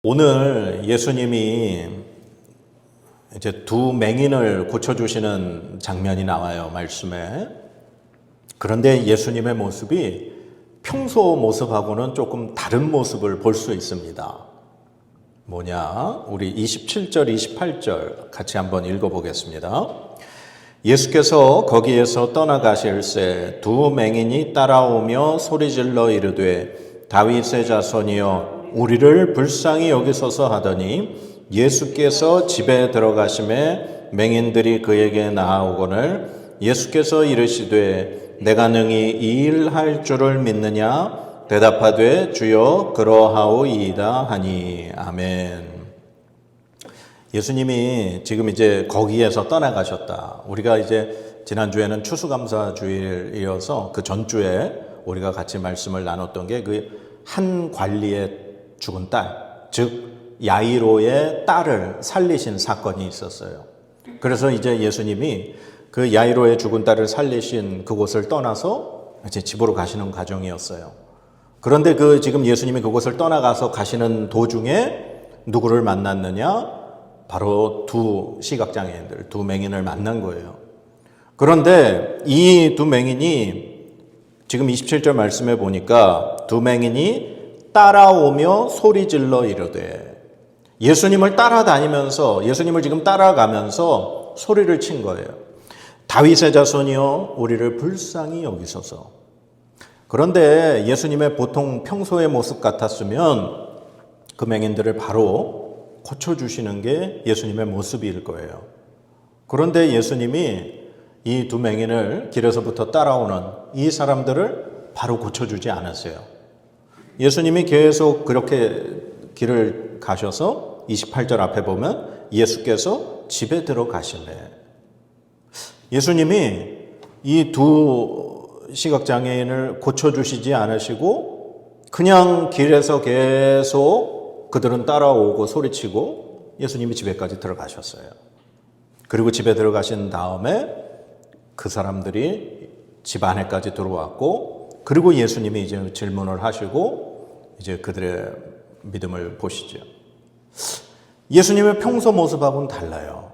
오늘 예수님이 이제 두 맹인을 고쳐주시는 장면이 나와요, 말씀에. 그런데 예수님의 모습이 평소 모습하고는 조금 다른 모습을 볼 수 있습니다. 뭐냐? 우리 27절, 28절 같이 한번 읽어보겠습니다. 예수께서 거기에서 떠나가실새 두 맹인이 따라오며 소리질러 이르되 다윗의 자손이여 우리를 불쌍히 여기소서 하더니 예수께서 집에 들어가심에 맹인들이 그에게 나아오거늘 예수께서 이르시되 내가 능히 이 일 할 줄을 믿느냐 대답하되 주여 그러하오이이다 하니 아멘. 예수님이 지금 이제 거기에서 떠나가셨다. 우리가 이제 지난주에는 추수감사주일이어서 그 전주에 우리가 같이 말씀을 나눴던 게 그 한 관리의 죽은 딸, 즉 야이로의 딸을 살리신 사건이 있었어요. 그래서 이제 예수님이 그 야이로의 죽은 딸을 살리신 그곳을 떠나서 이제 집으로 가시는 과정이었어요. 그런데 지금 예수님이 그곳을 떠나가서 가시는 도중에 누구를 만났느냐? 바로 두 시각장애인들, 두 맹인을 만난 거예요. 그런데 이 두 맹인이 지금 27절 말씀에 보니까 두 맹인이 따라오며 소리질러 이르되 예수님을 따라다니면서 예수님을 지금 따라가면서 소리를 친 거예요. 다윗의 자손이여 우리를 불쌍히 여기소서. 그런데 예수님의 보통 평소의 모습 같았으면 그 맹인들을 바로 고쳐주시는 게 예수님의 모습일 거예요. 그런데 예수님이 이 두 맹인을 길에서부터 따라오는 이 사람들을 바로 고쳐주지 않았어요. 예수님이 계속 그렇게 길을 가셔서 28절 앞에 보면 예수께서 집에 들어가시네. 예수님이 이 두 시각장애인을 고쳐주시지 않으시고 그냥 길에서 계속 그들은 따라오고 소리치고 예수님이 집에까지 들어가셨어요. 그리고 집에 들어가신 다음에 그 사람들이 집 안에까지 들어왔고 그리고 예수님이 이제 질문을 하시고 이제 그들의 믿음을 보시죠. 예수님의 평소 모습하고는 달라요.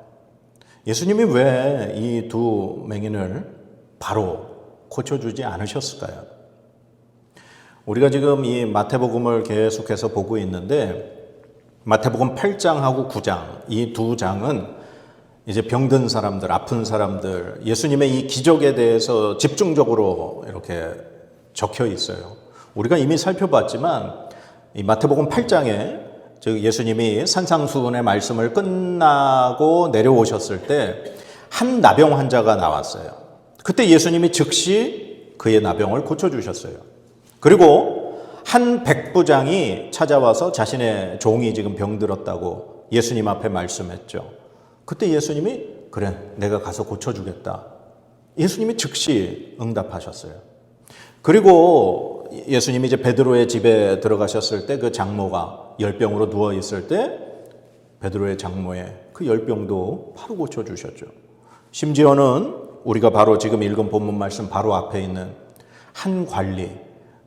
예수님이 왜 이 두 맹인을 바로 고쳐주지 않으셨을까요? 우리가 지금 이 마태복음을 계속해서 보고 있는데 마태복음 8장하고 9장 이 두 장은 이제 병든 사람들, 아픈 사람들, 예수님의 이 기적에 대해서 집중적으로 이렇게 적혀 있어요. 우리가 이미 살펴봤지만 이 마태복음 8장에 즉 예수님이 산상수훈의 말씀을 끝나고 내려오셨을 때 한 나병 환자가 나왔어요. 그때 예수님이 즉시 그의 나병을 고쳐주셨어요. 그리고 한 백부장이 찾아와서 자신의 종이 지금 병들었다고 예수님 앞에 말씀했죠. 그때 예수님이 그래 내가 가서 고쳐주겠다. 예수님이 즉시 응답하셨어요. 그리고 예수님이 이제 베드로의 집에 들어가셨을 때 그 장모가 열병으로 누워 있을 때 베드로의 장모의 그 열병도 바로 고쳐주셨죠. 심지어는 우리가 바로 지금 읽은 본문 말씀 바로 앞에 있는 한 관리,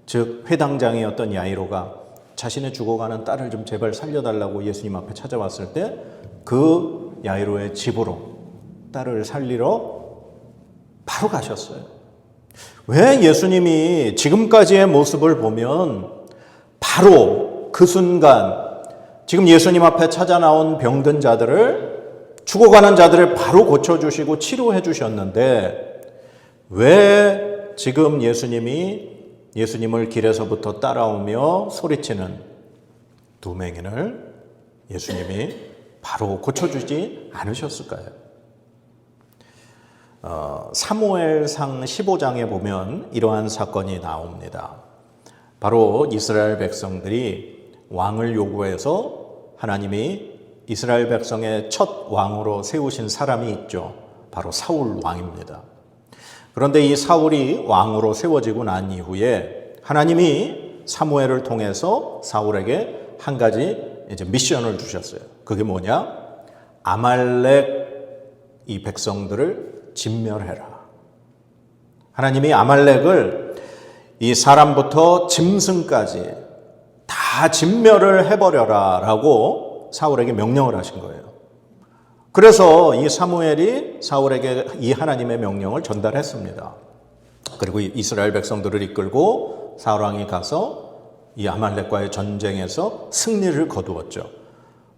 즉 회당장이었던 야이로가 자신의 죽어가는 딸을 좀 제발 살려달라고 예수님 앞에 찾아왔을 때 그 야이로의 집으로 딸을 살리러 바로 가셨어요. 왜 예수님이 지금까지의 모습을 보면 바로 그 순간 지금 예수님 앞에 찾아 나온 병든 자들을 죽어가는 자들을 바로 고쳐주시고 치료해 주셨는데 왜 지금 예수님을 길에서부터 따라오며 소리치는 두 맹인을 예수님이 바로 고쳐주지 않으셨을까요? 사무엘상 15장에 보면 이러한 사건이 나옵니다. 바로 이스라엘 백성들이 왕을 요구해서 하나님이 이스라엘 백성의 첫 왕으로 세우신 사람이 있죠. 바로 사울 왕입니다. 그런데 이 사울이 왕으로 세워지고 난 이후에 하나님이 사무엘을 통해서 사울에게 한 가지 이제 미션을 주셨어요. 그게 뭐냐? 아말렉 이 백성들을 진멸해라. 하나님이 아말렉을 이 사람부터 짐승까지 다 진멸을 해버려라 라고 사울에게 명령을 하신 거예요. 그래서 이 사무엘이 사울에게 이 하나님의 명령을 전달했습니다. 그리고 이스라엘 백성들을 이끌고 사울 왕이 가서 이 아말렉과의 전쟁에서 승리를 거두었죠.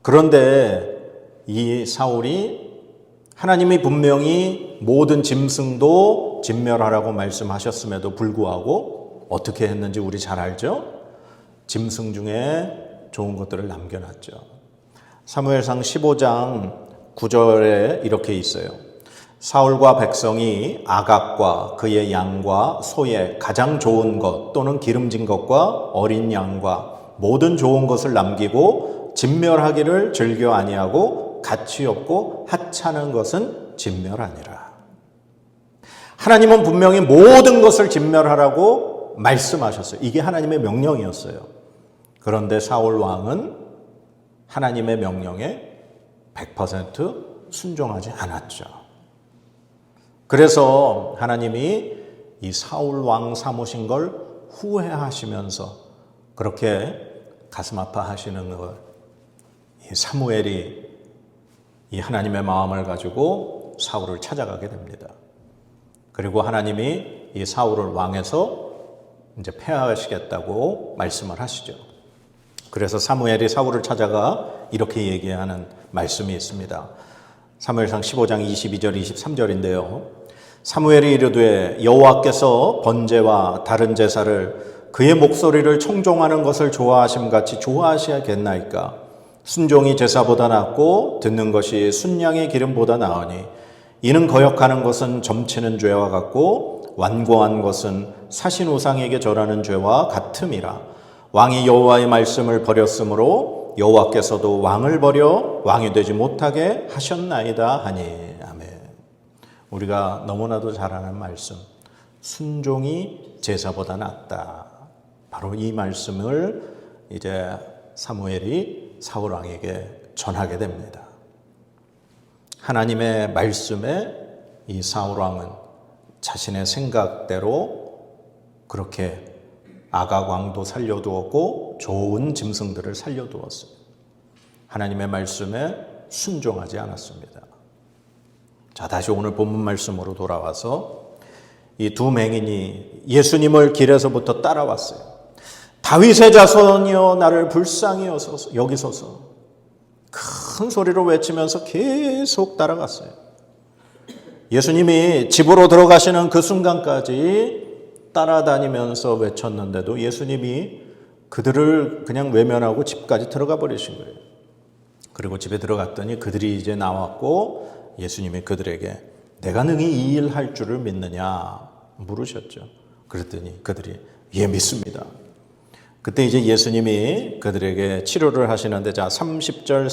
그런데 이 사울이 하나님이 분명히 모든 짐승도 진멸하라고 말씀하셨음에도 불구하고 어떻게 했는지 우리 잘 알죠? 짐승 중에 좋은 것들을 남겨놨죠. 사무엘상 15장 9절에 이렇게 있어요. 사울과 백성이 아각과 그의 양과 소의 가장 좋은 것 또는 기름진 것과 어린 양과 모든 좋은 것을 남기고 진멸하기를 즐겨 아니하고 가치 없고 하찮은 것은 진멸하니라. 하나님은 분명히 모든 것을 진멸하라고 말씀하셨어요. 이게 하나님의 명령이었어요. 그런데 사울 왕은 하나님의 명령에 100% 순종하지 않았죠. 그래서 하나님이 이 사울 왕 삼으신 걸 후회하시면서 그렇게 가슴 아파하시는 걸 이 사무엘이 이 하나님의 마음을 가지고 사울을 찾아가게 됩니다. 그리고 하나님이 이 사울을 왕에서 이제 폐하시겠다고 말씀을 하시죠. 그래서 사무엘이 사울을 찾아가 이렇게 얘기하는 말씀이 있습니다. 사무엘상 15장 22절 23절인데요. 사무엘이 이르되 여호와께서 번제와 다른 제사를 그의 목소리를 청종하는 것을 좋아하심같이 좋아하시겠나이까. 순종이 제사보다 낫고 듣는 것이 순양의 기름보다 나으니 이는 거역하는 것은 점치는 죄와 같고 완고한 것은 사신 우상에게 절하는 죄와 같음이라. 왕이 여호와의 말씀을 버렸으므로 여호와께서도 왕을 버려 왕이 되지 못하게 하셨나이다 하니. 아멘. 우리가 너무나도 잘 아는 말씀, 순종이 제사보다 낫다. 바로 이 말씀을 이제 사무엘이 사울 왕에게 전하게 됩니다. 하나님의 말씀에 이 사울 왕은 자신의 생각대로 그렇게 아각 왕도 살려두었고 좋은 짐승들을 살려두었어요. 하나님의 말씀에 순종하지 않았습니다. 자, 다시 오늘 본문 말씀으로 돌아와서 이 두 맹인이 예수님을 길에서부터 따라왔어요. 다윗의 자손이여 나를 불쌍히 여기소서. 큰 소리로 외치면서 계속 따라갔어요. 예수님이 집으로 들어가시는 그 순간까지 따라다니면서 외쳤는데도 예수님이 그들을 그냥 외면하고 집까지 들어가 버리신 거예요. 그리고 집에 들어갔더니 그들이 이제 나왔고 예수님이 그들에게 내가 능히 이 일 할 줄을 믿느냐 물으셨죠. 그랬더니 그들이 예 믿습니다. 그때 이제 예수님이 그들에게 치료를 하시는데 자 29절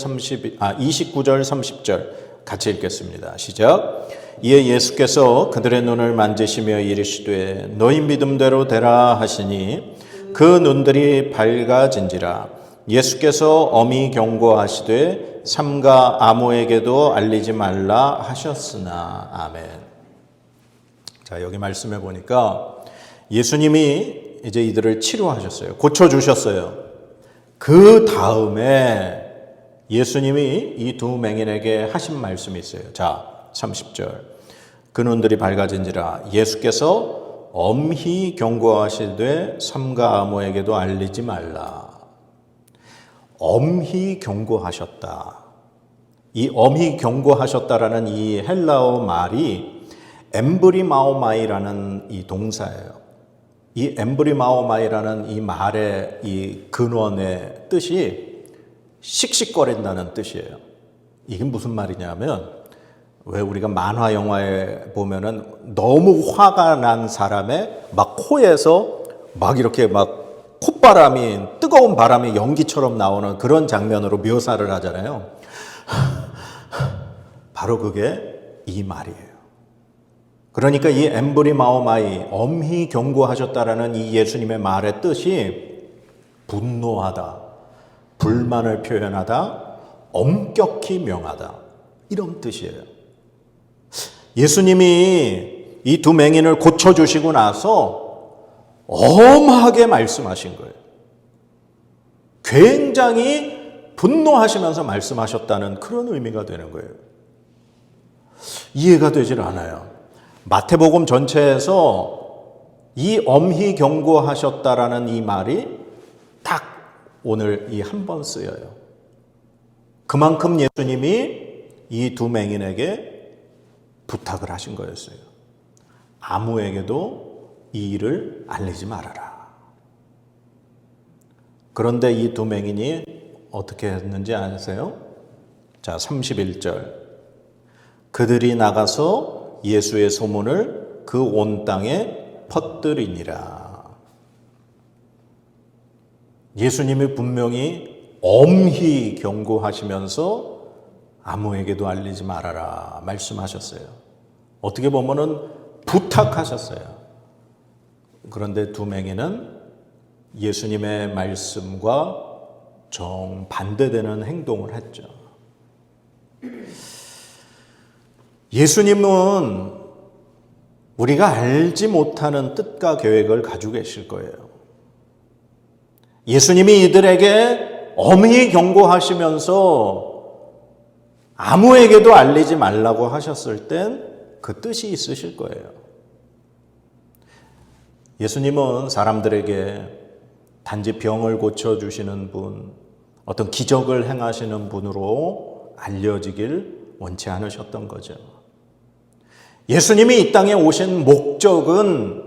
30절 같이 읽겠습니다. 시작. 이에 예수께서 그들의 눈을 만지시며 이르시되 너희 믿음대로 되라 하시니 그 눈들이 밝아진지라. 예수께서 엄히 경고하시되 삼가 아무에게도 알리지 말라 하셨으나. 아멘. 자, 여기 말씀해 보니까 예수님이 이제 이들을 치료하셨어요. 고쳐주셨어요. 그 다음에 예수님이 이 두 맹인에게 하신 말씀이 있어요. 자, 30절. 그 눈들이 밝아진지라. 예수께서 엄히 경고하시되 삼가 아무에게도 알리지 말라. 엄히 경고하셨다. 이 엄히 경고하셨다라는 이 헬라어 말이 엠브리마오마이라는 이 동사예요. 이 엠브리마오마이라는 이 말의 이 근원의 뜻이 씩씩거린다는 뜻이에요. 이게 무슨 말이냐면 왜 우리가 만화 영화에 보면은 너무 화가 난 사람의 막 코에서 막 이렇게 막 콧바람이 뜨거운 바람이 연기처럼 나오는 그런 장면으로 묘사를 하잖아요. 바로 그게 이 말이에요. 그러니까 이 엠브리마오마이 엄히 경고하셨다라는 이 예수님의 말의 뜻이 분노하다, 불만을 표현하다, 엄격히 명하다 이런 뜻이에요. 예수님이 이 두 맹인을 고쳐주시고 나서 엄하게 말씀하신 거예요. 굉장히 분노하시면서 말씀하셨다는 그런 의미가 되는 거예요. 이해가 되질 않아요. 마태복음 전체에서 이 엄히 경고하셨다라는 이 말이 딱 오늘 이 한 번 쓰여요. 그만큼 예수님이 이 두 맹인에게 부탁을 하신 거였어요. 아무에게도 이 일을 알리지 말아라. 그런데 이 두 맹인이 어떻게 했는지 아세요? 자, 31절. 그들이 나가서 예수의 소문을 그 온 땅에 퍼뜨리니라. 예수님이 분명히 엄히 경고하시면서 아무에게도 알리지 말아라 말씀하셨어요. 어떻게 보면은 부탁하셨어요. 그런데 두 맹인은 예수님의 말씀과 정반대되는 행동을 했죠. 예수님은 우리가 알지 못하는 뜻과 계획을 가지고 계실 거예요. 예수님이 이들에게 엄히 경고하시면서 아무에게도 알리지 말라고 하셨을 땐 그 뜻이 있으실 거예요. 예수님은 사람들에게 단지 병을 고쳐주시는 분, 어떤 기적을 행하시는 분으로 알려지길 원치 않으셨던 거죠. 예수님이 이 땅에 오신 목적은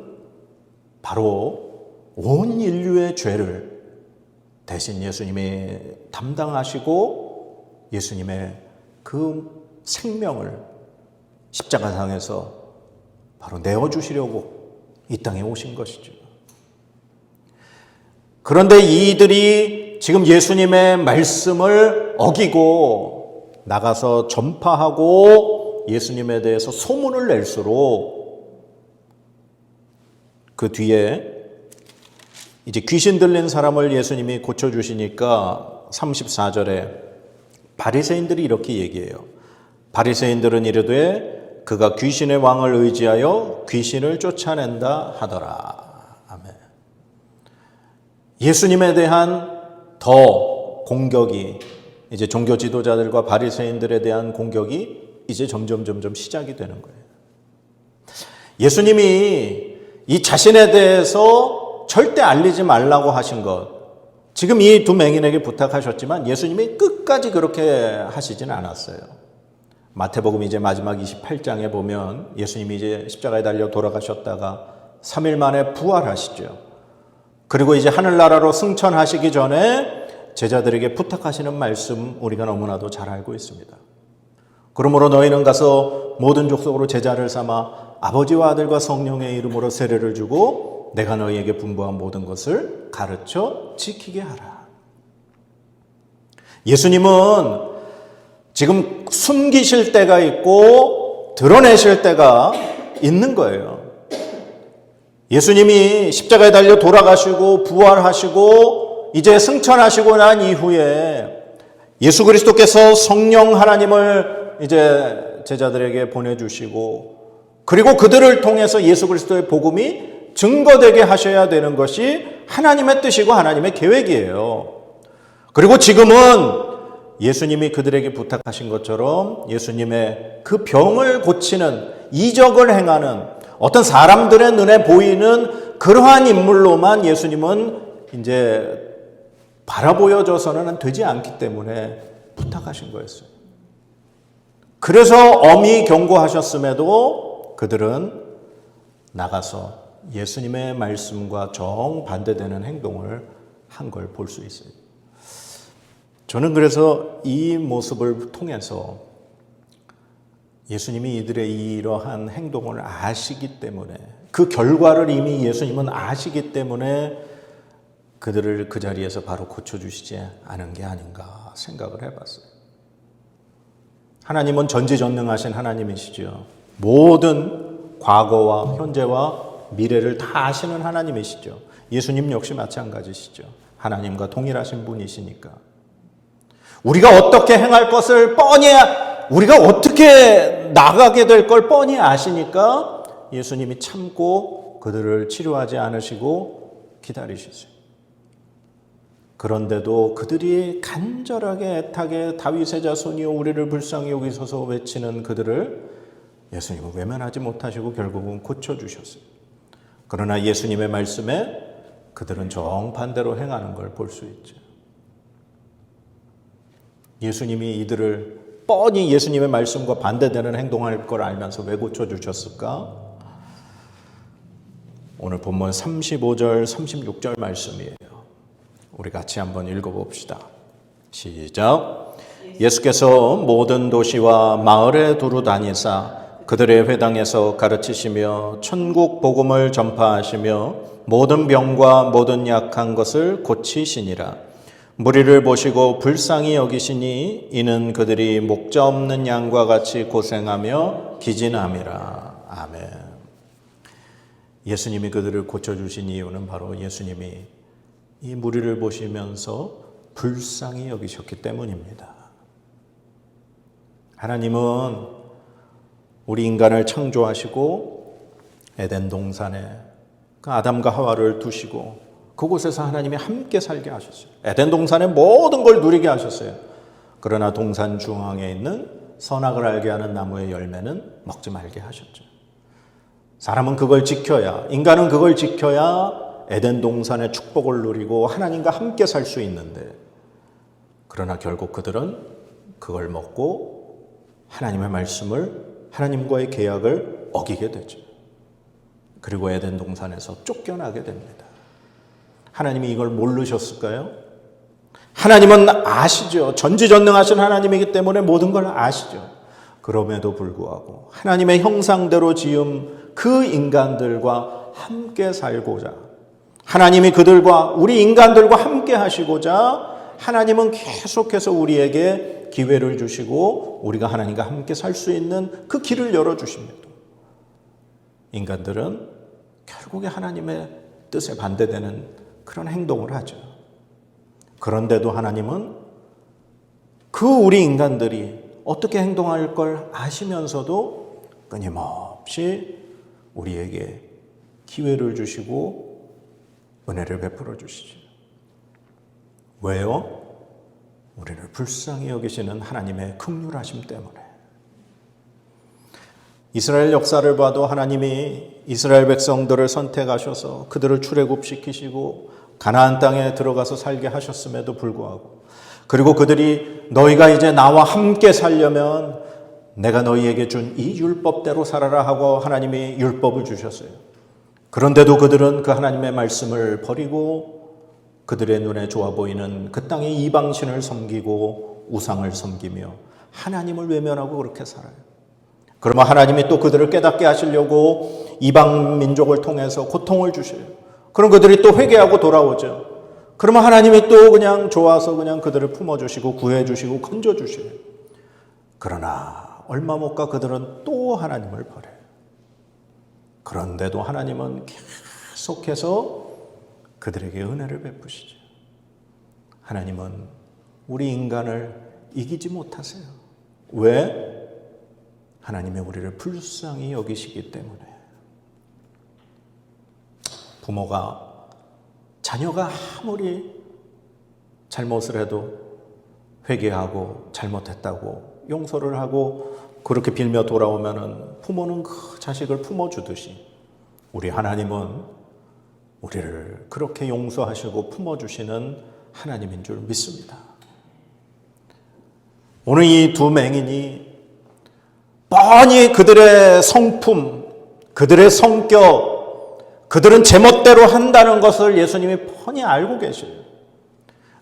바로 온 인류의 죄를 대신 예수님이 담당하시고 예수님의 그 생명을 십자가상에서 바로 내어주시려고 이 땅에 오신 것이죠. 그런데 이들이 지금 예수님의 말씀을 어기고 나가서 전파하고 예수님에 대해서 소문을 낼수록 그 뒤에 이제 귀신 들린 사람을 예수님이 고쳐주시니까 34절에 바리새인들이 이렇게 얘기해요. 바리새인들은 이르되 그가 귀신의 왕을 의지하여 귀신을 쫓아낸다 하더라. 아멘. 예수님에 대한 더 공격이 이제 종교 지도자들과 바리새인들에 대한 공격이 이제 점점 시작이 되는 거예요. 예수님이 이 자신에 대해서 절대 알리지 말라고 하신 것, 지금 이 두 맹인에게 부탁하셨지만 예수님이 끝까지 그렇게 하시지는 않았어요. 마태복음 이제 마지막 28장에 보면 예수님이 이제 십자가에 달려 돌아가셨다가 3일 만에 부활하시죠. 그리고 이제 하늘나라로 승천하시기 전에 제자들에게 부탁하시는 말씀 우리가 너무나도 잘 알고 있습니다. 그러므로 너희는 가서 모든 족속으로 제자를 삼아 아버지와 아들과 성령의 이름으로 세례를 주고 내가 너희에게 분부한 모든 것을 가르쳐 지키게 하라. 예수님은 지금 숨기실 때가 있고 드러내실 때가 있는 거예요. 예수님이 십자가에 달려 돌아가시고 부활하시고 이제 승천하시고 난 이후에 예수 그리스도께서 성령 하나님을 이제 제자들에게 보내주시고 그리고 그들을 통해서 예수 그리스도의 복음이 증거되게 하셔야 되는 것이 하나님의 뜻이고 하나님의 계획이에요. 그리고 지금은 예수님이 그들에게 부탁하신 것처럼 예수님의 그 병을 고치는 이적을 행하는 어떤 사람들의 눈에 보이는 그러한 인물로만 예수님은 이제 바라보여져서는 되지 않기 때문에 부탁하신 거였어요. 그래서 엄히 경고하셨음에도 그들은 나가서 예수님의 말씀과 정반대되는 행동을 한 걸 볼 수 있어요. 저는 그래서 이 모습을 통해서 예수님이 이들의 이러한 행동을 아시기 때문에 그 결과를 이미 예수님은 아시기 때문에 그들을 그 자리에서 바로 고쳐주시지 않은 게 아닌가 생각을 해봤어요. 하나님은 전지전능하신 하나님이시죠. 모든 과거와 현재와 미래를 다 아시는 하나님이시죠. 예수님 역시 마찬가지시죠. 하나님과 동일하신 분이시니까. 우리가 어떻게 행할 것을 뻔히, 우리가 어떻게 나가게 될 걸 뻔히 아시니까 예수님이 참고 그들을 치료하지 않으시고 기다리셨어요. 그런데도 그들이 간절하게 애타게 다윗의 자손이여 우리를 불쌍히 여기소서 외치는 그들을 예수님은 외면하지 못하시고 결국은 고쳐주셨어요. 그러나 예수님의 말씀에 그들은 정반대로 행하는 걸 볼 수 있죠. 예수님이 이들을 뻔히 예수님의 말씀과 반대되는 행동할 걸 알면서 왜 고쳐주셨을까? 오늘 본문 35절, 36절 말씀이에요. 우리 같이 한번 읽어봅시다. 시작. 예수께서 모든 도시와 마을에 두루 다니사 그들의 회당에서 가르치시며 천국 복음을 전파하시며 모든 병과 모든 약한 것을 고치시니라. 무리를 보시고 불쌍히 여기시니 이는 그들이 목자 없는 양과 같이 고생하며 기진함이라. 아멘. 예수님이 그들을 고쳐주신 이유는 바로 예수님이 이 무리를 보시면서 불쌍히 여기셨기 때문입니다. 하나님은 우리 인간을 창조하시고 에덴 동산에 그 아담과 하와를 두시고 그곳에서 하나님이 함께 살게 하셨어요. 에덴 동산의 모든 걸 누리게 하셨어요. 그러나 동산 중앙에 있는 선악을 알게 하는 나무의 열매는 먹지 말게 하셨죠. 사람은 그걸 지켜야, 인간은 그걸 지켜야 에덴 동산의 축복을 누리고 하나님과 함께 살 수 있는데, 그러나 결국 그들은 그걸 먹고 하나님의 말씀을, 하나님과의 계약을 어기게 되죠. 그리고 에덴 동산에서 쫓겨나게 됩니다. 하나님이 이걸 모르셨을까요? 하나님은 아시죠. 전지전능하신 하나님이기 때문에 모든 걸 아시죠. 그럼에도 불구하고 하나님의 형상대로 지은 그 인간들과 함께 살고자, 하나님이 그들과 우리 인간들과 함께 하시고자 하나님은 계속해서 우리에게 기회를 주시고 우리가 하나님과 함께 살 수 있는 그 길을 열어주십니다. 인간들은 결국에 하나님의 뜻에 반대되는 그런 행동을 하죠. 그런데도 하나님은 그 우리 인간들이 어떻게 행동할 걸 아시면서도 끊임없이 우리에게 기회를 주시고 은혜를 베풀어 주시죠. 왜요? 우리를 불쌍히 여기시는 하나님의 긍휼하심 때문에. 이스라엘 역사를 봐도 하나님이 이스라엘 백성들을 선택하셔서 그들을 출애굽시키시고 가나안 땅에 들어가서 살게 하셨음에도 불구하고, 그리고 그들이 너희가 이제 나와 함께 살려면 내가 너희에게 준 이 율법대로 살아라 하고 하나님이 율법을 주셨어요. 그런데도 그들은 그 하나님의 말씀을 버리고 그들의 눈에 좋아 보이는 그 땅의 이방신을 섬기고 우상을 섬기며 하나님을 외면하고 그렇게 살아요. 그러면 하나님이 또 그들을 깨닫게 하시려고 이방 민족을 통해서 고통을 주셔요. 그럼 그들이 또 회개하고 돌아오죠. 그러면 하나님이 또 그냥 좋아서 그냥 그들을 품어주시고 구해주시고 건져주셔요. 그러나 얼마 못 가 그들은 또 하나님을 버려요. 그런데도 하나님은 계속해서 그들에게 은혜를 베푸시죠. 하나님은 우리 인간을 이기지 못하세요. 왜? 하나님이 우리를 불쌍히 여기시기 때문에. 부모가 자녀가 아무리 잘못을 해도 회개하고 잘못했다고 용서를 하고 그렇게 빌며 돌아오면은 부모는 그 자식을 품어주듯이 우리 하나님은 우리를 그렇게 용서하시고 품어주시는 하나님인 줄 믿습니다. 오늘 이 두 맹인이 뻔히 그들의 성품, 그들의 성격, 그들은 제멋대로 한다는 것을 예수님이 뻔히 알고 계셔요.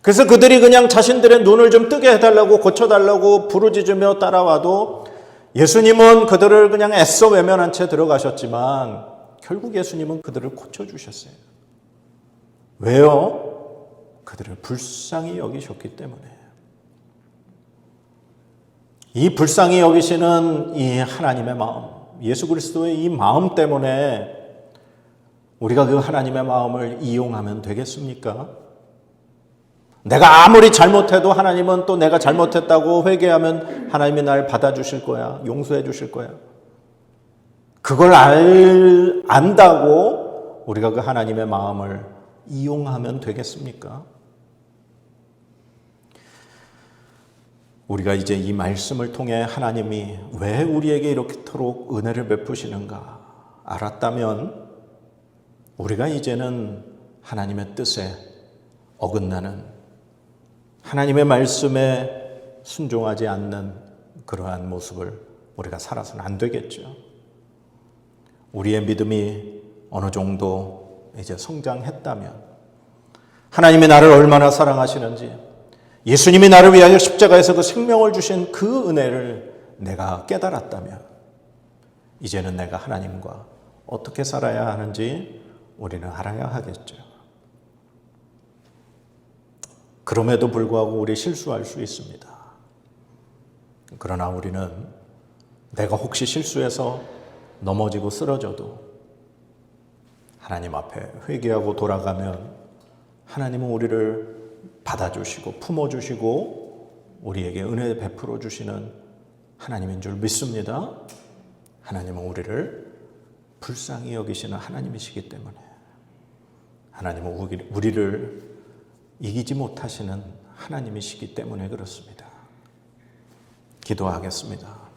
그래서 그들이 그냥 자신들의 눈을 좀 뜨게 해달라고 고쳐달라고 부르짖으며 따라와도 예수님은 그들을 그냥 애써 외면한 채 들어가셨지만 결국 예수님은 그들을 고쳐주셨어요. 왜요? 그들을 불쌍히 여기셨기 때문에. 이 불쌍히 여기시는 이 하나님의 마음, 예수 그리스도의 이 마음 때문에 우리가 그 하나님의 마음을 이용하면 되겠습니까? 내가 아무리 잘못해도 하나님은 또 내가 잘못했다고 회개하면 하나님이 날 받아주실 거야, 용서해 주실 거야. 그걸 안다고 우리가 그 하나님의 마음을 이용하면 되겠습니까? 우리가 이제 이 말씀을 통해 하나님이 왜 우리에게 이렇게토록 은혜를 베푸시는가 알았다면 우리가 이제는 하나님의 뜻에 어긋나는 하나님의 말씀에 순종하지 않는 그러한 모습을 우리가 살아서는 안 되겠죠. 우리의 믿음이 어느 정도 이제 성장했다면 하나님이 나를 얼마나 사랑하시는지 예수님이 나를 위하여 십자가에서 그 생명을 주신 그 은혜를 내가 깨달았다면 이제는 내가 하나님과 어떻게 살아야 하는지 우리는 알아야 하겠죠. 그럼에도 불구하고 우리 실수할 수 있습니다. 그러나 우리는 내가 혹시 실수해서 넘어지고 쓰러져도 하나님 앞에 회개하고 돌아가면 하나님은 우리를 받아주시고 품어주시고 우리에게 은혜 베풀어 주시는 하나님인 줄 믿습니다. 하나님은 우리를 불쌍히 여기시는 하나님이시기 때문에 하나님은 우리를 이기지 못하시는 하나님이시기 때문에 그렇습니다. 기도하겠습니다.